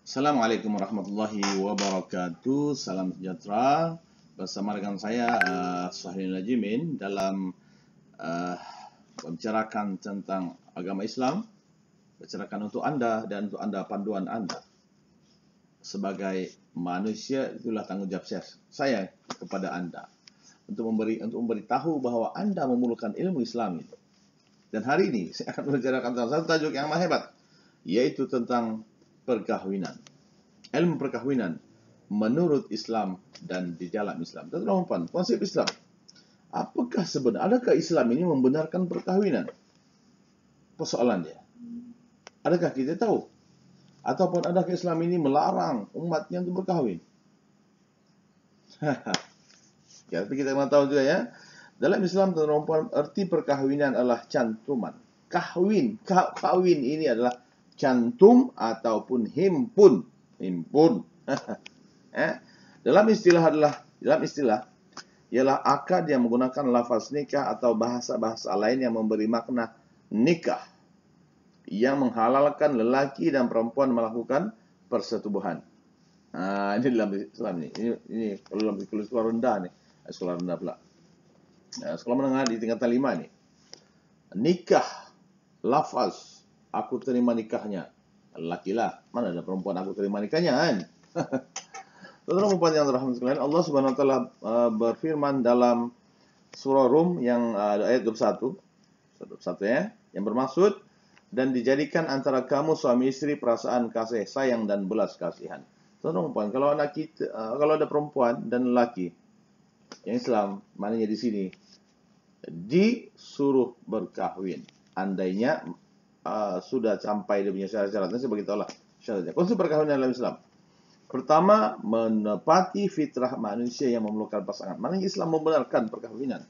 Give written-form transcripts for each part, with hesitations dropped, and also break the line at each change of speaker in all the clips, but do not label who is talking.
Assalamualaikum warahmatullahi wabarakatuh. Salam sejahtera. Bersama dengan saya Sahil Najimin dalam membicarakan tentang agama Islam, bicarakan untuk Anda dan untuk Anda, panduan Anda. Sebagai manusia, itulah tanggung jawab saya kepada Anda untuk memberitahu bahwa Anda memerlukan ilmu Islam itu. Dan hari ini saya akan membicarakan tentang satu tajuk yang amat hebat, yaitu tentang perkahwinan. Ilmu perkahwinan menurut Islam dan di dalam Islam. Teman-teman, konsep Islam. Adakah Islam ini membenarkan perkahwinan? Persoalan dia. Adakah kita tahu? Ataupun adakah Islam ini melarang umatnya untuk berkahwin? Ya, tapi kita mau tahu juga ya. Dalam Islam, teman-teman, arti perkahwinan adalah cantuman. Kawin ini adalah cantum ataupun himpun. Dalam istilah ialah akad yang menggunakan lafaz nikah atau bahasa-bahasa lain yang memberi makna nikah, yang menghalalkan lelaki dan perempuan melakukan persetubuhan. Ini dalam Islam ini kalau dalam sekolah rendah nih, sekolah rendah pula. Sekolah menengah di tingkatan 5 nih. Nikah, lafaz, aku terima nikahnya. Lelaki lah, mana ada perempuan aku terima nikahnya kan? Saudara-saudara yang dirahmati sekalian, Allah Subhanahu wa taala berfirman dalam surah Rum yang ayat 21 ya, yang bermaksud, dan dijadikan antara kamu suami istri perasaan kasih sayang dan belas kasihan. Saudara-saudara, kalau ada perempuan dan lelaki yang Islam, maknanya di sini disuruh berkahwin, andainya sudah sampai dia punya syarat-syaratnya, saya beritahulah syaratnya. Konsep perkahwinan dalam Islam. Pertama, menepati fitrah manusia yang memerlukan pasangan. Maknanya Islam membenarkan perkahwinan.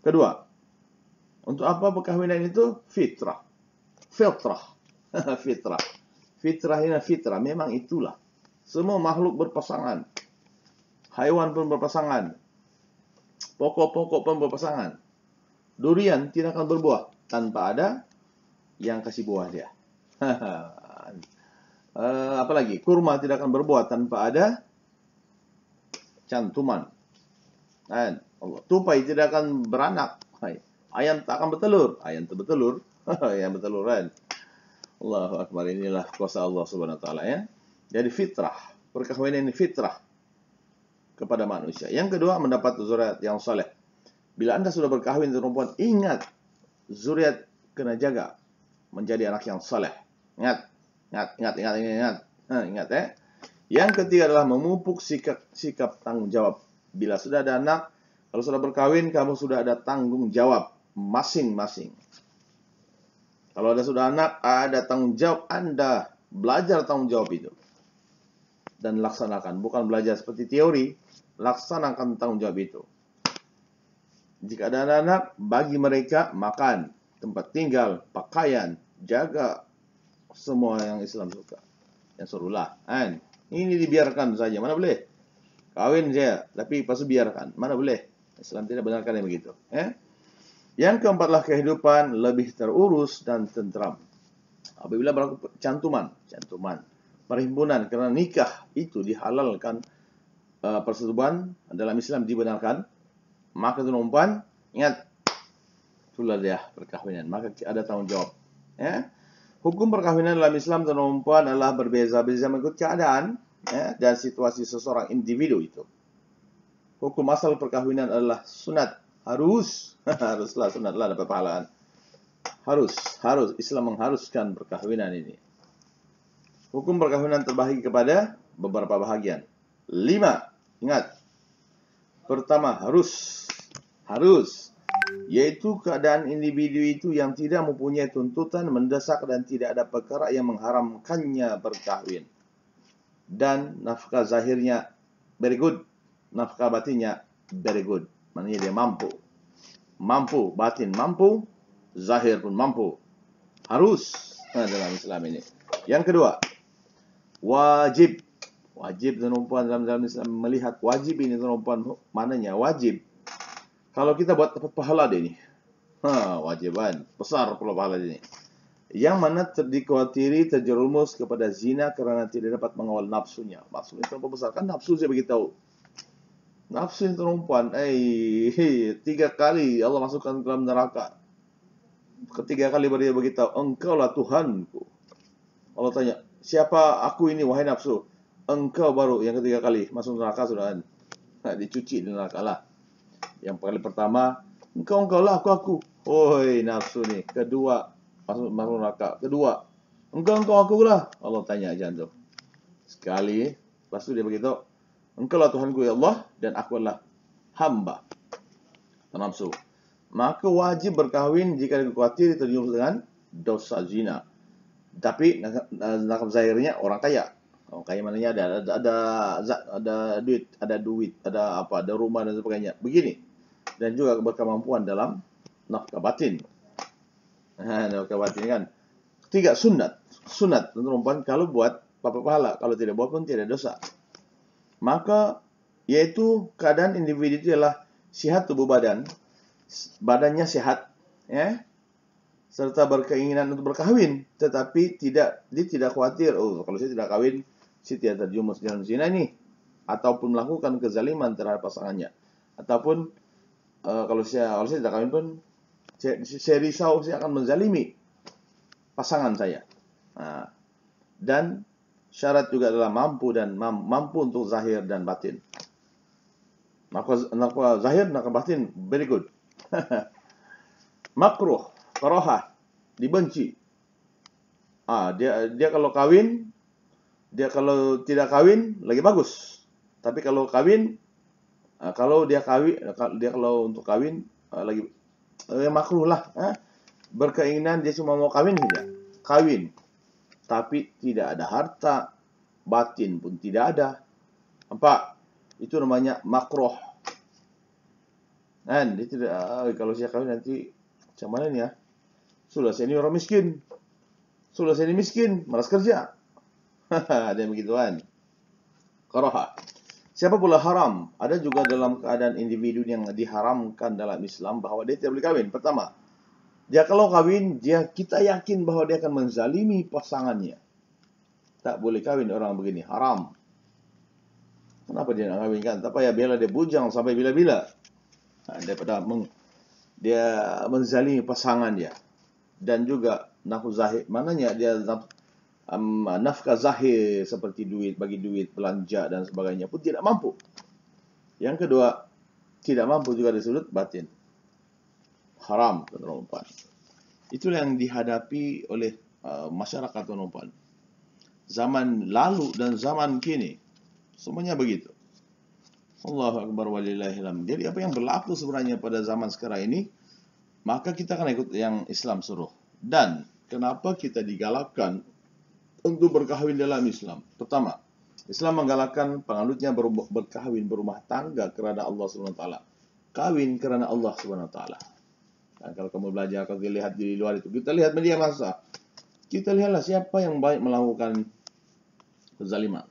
Kedua, untuk apa perkahwinan itu? Fitrah. Fitrah ini fitrah, memang itulah. Semua makhluk berpasangan. Haiwan pun berpasangan. Pokok-pokok pun berpasangan. Durian tidak akan berbuah tanpa ada yang kasih buah dia. Apalagi kurma tidak akan berbuah tanpa ada cantuman. Tupai tidak akan beranak. Ayam tak akan bertelur. Ayam bertelur. Ayam bertelur kan. Allahu Akbar, inilah kuasa Allah Subhanahu wa taala ya. Jadi fitrah, perkahwinan ini fitrah kepada manusia. Yang kedua, mendapat zuriat yang saleh. Bila Anda sudah berkahwin dengan perempuan, ingat, zuriat kena jaga menjadi anak yang saleh. Ingat ya. Yang ketiga adalah memupuk sikap tanggung jawab. Bila sudah ada anak, kalau sudah berkahwin, kamu sudah ada tanggung jawab masing-masing. Kalau sudah anak, ada tanggung jawab Anda. Belajar tanggung jawab itu. Dan laksanakan. Bukan belajar seperti teori, laksanakan tanggung jawab itu. Jika ada anak-anak, bagi mereka makan, tempat tinggal, pakaian, jaga semua yang Islam suka. Yang suruhlah. Ini dibiarkan saja, mana boleh. Kawin saja, tapi pas biarkan, mana boleh. Islam tidak benarkan yang begitu. Yang keempatlah, kehidupan lebih terurus dan tentram. Apabila berlaku cantuman, perhimpunan karena nikah itu dihalalkan, persetubuhan dalam Islam dibenarkan, maka perempuan ingat, itulah dia perkahwinan, maka ada tanggung jawab. Hukum perkahwinan dalam Islam perempuan adalah berbeza-beza mengikut keadaan dan situasi seseorang individu itu. Hukum asal perkahwinan adalah sunat, haruslah sunatlah dapat pahalaan. Harus Islam mengharuskan perkahwinan ini. Hukum perkahwinan terbagi kepada beberapa bahagian. 5, ingat. Pertama, harus, yaitu keadaan individu itu yang tidak mempunyai tuntutan mendesak dan tidak ada perkara yang mengharamkannya berkahwin. Dan nafkah zahirnya very good, nafkah batinnya very good. Maknanya dia mampu, batin mampu, zahir pun mampu. Harus dalam Islam ini. Yang kedua, wajib perempuan dalam Islam melihat wajib ini perempuan mananya wajib. Kalau kita buat dapat pahala dia ini, wajiban besar pula pahala dia ini. yang mana dikhawatiri terjerumus kepada zina karena tidak dapat mengawal nafsunya. Maksudnya terlalu besar, kan nafsu saya beritahu. Nafsu yang perempuan, 3 kali Allah masukkan ke dalam neraka. Ketiga kali dia beritahu, engkaulah Tuhanku. Allah tanya, siapa aku ini wahai nafsu? Engkau baru yang ketiga kali masuk neraka sudah. Dicuci di neraka lah. Yang kali pertama, engkau lah, aku. Oi nafsu nih. Kedua, masuk neraka. Kedua, engkau aku lah. Allah tanya aja tuh. Sekali, lepas itu dia beritahu, engkau lah Tuhanku ya Allah, dan aku adalah hamba. Nafsu. Maka wajib berkahwin jika dikhawatir terjerumus dengan dosa zina. Tapi nakab zahirnya orang kaya. Orang kaya maknanya ada duit, ada apa, ada rumah dan sebagainya. Begini. Dan juga berkemampuan dalam nafkah batin. Nafkah batin kan. Ketiga, sunat. Sunat perempuan kalau buat apa pahala, kalau tidak buat pun tidak dosa. Maka yaitu keadaan individu itu adalah sihat tubuh badannya sehat, ya, serta berkeinginan untuk berkahwin, tetapi dia tidak khawatir, kalau saya tidak kawin, saya tidak terjerumus dalam zina ini, ataupun melakukan kezaliman terhadap pasangannya, ataupun kalau saya tidak kawin pun, saya risau saya akan menzalimi pasangan saya. Nah, dan syarat juga adalah mampu untuk zahir dan batin. Maka zahir, maka batin, very good. Makruh, karaha, dibenci. Dia kalau kawin, dia kalau tidak kawin lagi bagus. Tapi kalau kawin, kalau untuk kawin lagi makruh lah. Berkeinginan dia cuma mau kawin saja. Kawin, tapi tidak ada harta, batin pun tidak ada. Nampak? Itu namanya makruh. Dan dia tidak, kalau saya kawin nanti macam mana ni ya? Sudah saya ini orang miskin. Sudah saya ini miskin, malas kerja. Ada yang begituan. Karaha. Siapa pula haram? Ada juga dalam keadaan individu yang diharamkan dalam Islam bahwa dia tidak boleh kawin. Pertama, dia kalau kawin, kita yakin bahwa dia akan menzalimi pasangannya. Tak boleh kawin orang begini, haram. Kenapa dia nak kawin kan? Tak payah biarlah dia bujang sampai bila-bila. Daripada dia menzalimi pasangan dia. Dan juga nafkah zahir, maknanya dia nafkah zahir seperti bagi duit, belanja dan sebagainya pun tidak mampu. Yang kedua, tidak mampu juga dari sudut batin. Haram, tuan-tuan. Itulah yang dihadapi oleh masyarakat, tuan-tuan. Zaman lalu dan zaman kini, semuanya begitu. Allahu Akbar walillahil hamd. Jadi apa yang berlaku sebenarnya pada zaman sekarang ini, maka kita akan ikut yang Islam suruh. Dan kenapa kita digalakkan untuk berkahwin dalam Islam? Pertama, Islam menggalakkan penganutnya berkahwin, berumah tangga kerana Allah SWT. Kawin kerana Allah SWT. Dan kalau kamu belajar, kalau kita lihat di luar itu, kita lihat media massa. Kita lihatlah siapa yang baik melakukan kezaliman.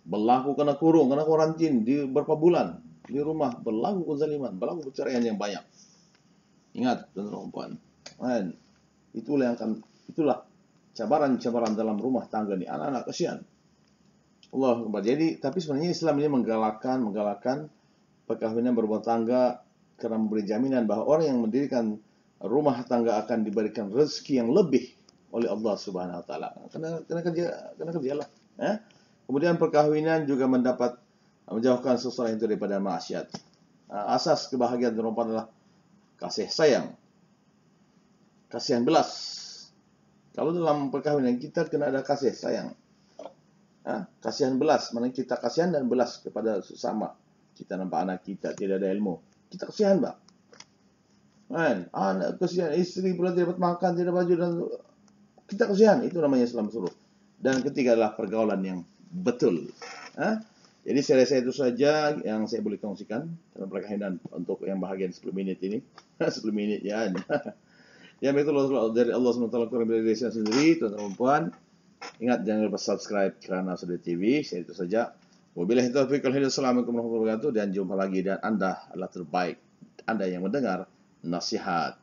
Berlaku kena kurung, kena kuarantin di beberapa bulan di rumah, berlaku kezaliman, berlaku perceraian yang banyak. Ingat, tuan-tuan, itulah cabaran-cabaran dalam rumah tangga ni. Anak-anak kasihan. Allah Akbar. Jadi, tapi sebenarnya Islam ini menggalakkan perkahwinan berumah tangga kerana memberi jaminan bahawa orang yang mendirikan rumah tangga akan diberikan rezeki yang lebih oleh Allah Subhanahu Wa Taala. Kena kerjalah. Kemudian perkahwinan juga menjauhkan seseorang itu daripada maksiat. Asas kebahagiaan perempuan adalah kasih sayang, kasihan belas. Kalau dalam perkahwinan kita kena ada kasih sayang, kasihan belas, maknanya kita kasihan dan belas kepada sesama. Kita nampak anak kita tidak ada ilmu, kita kasihan bang. Anak kasihan, isteri pula tidak dapat makan, tidak baju, dan kita kasihan. Itu namanya Islam suruh. Dan ketiga adalah pergaulan yang betul. Jadi saya rasa itu saja yang saya boleh kongsikan dalam perkahwinan untuk yang bahagian 10 minit ini. 10 minit ya. Yang itu dari Allah SWT kurang dari saya sendiri, tuan-tuan dan puan. Ingat jangan lupa subscribe kerana Sudah TV. Saya itu saja. Wabillahi taufiq wal hidayah. Assalamualaikum warahmatullahi wabarakatuh. Dan jumpa lagi, dan Anda adalah terbaik. Anda yang mendengar nasihat.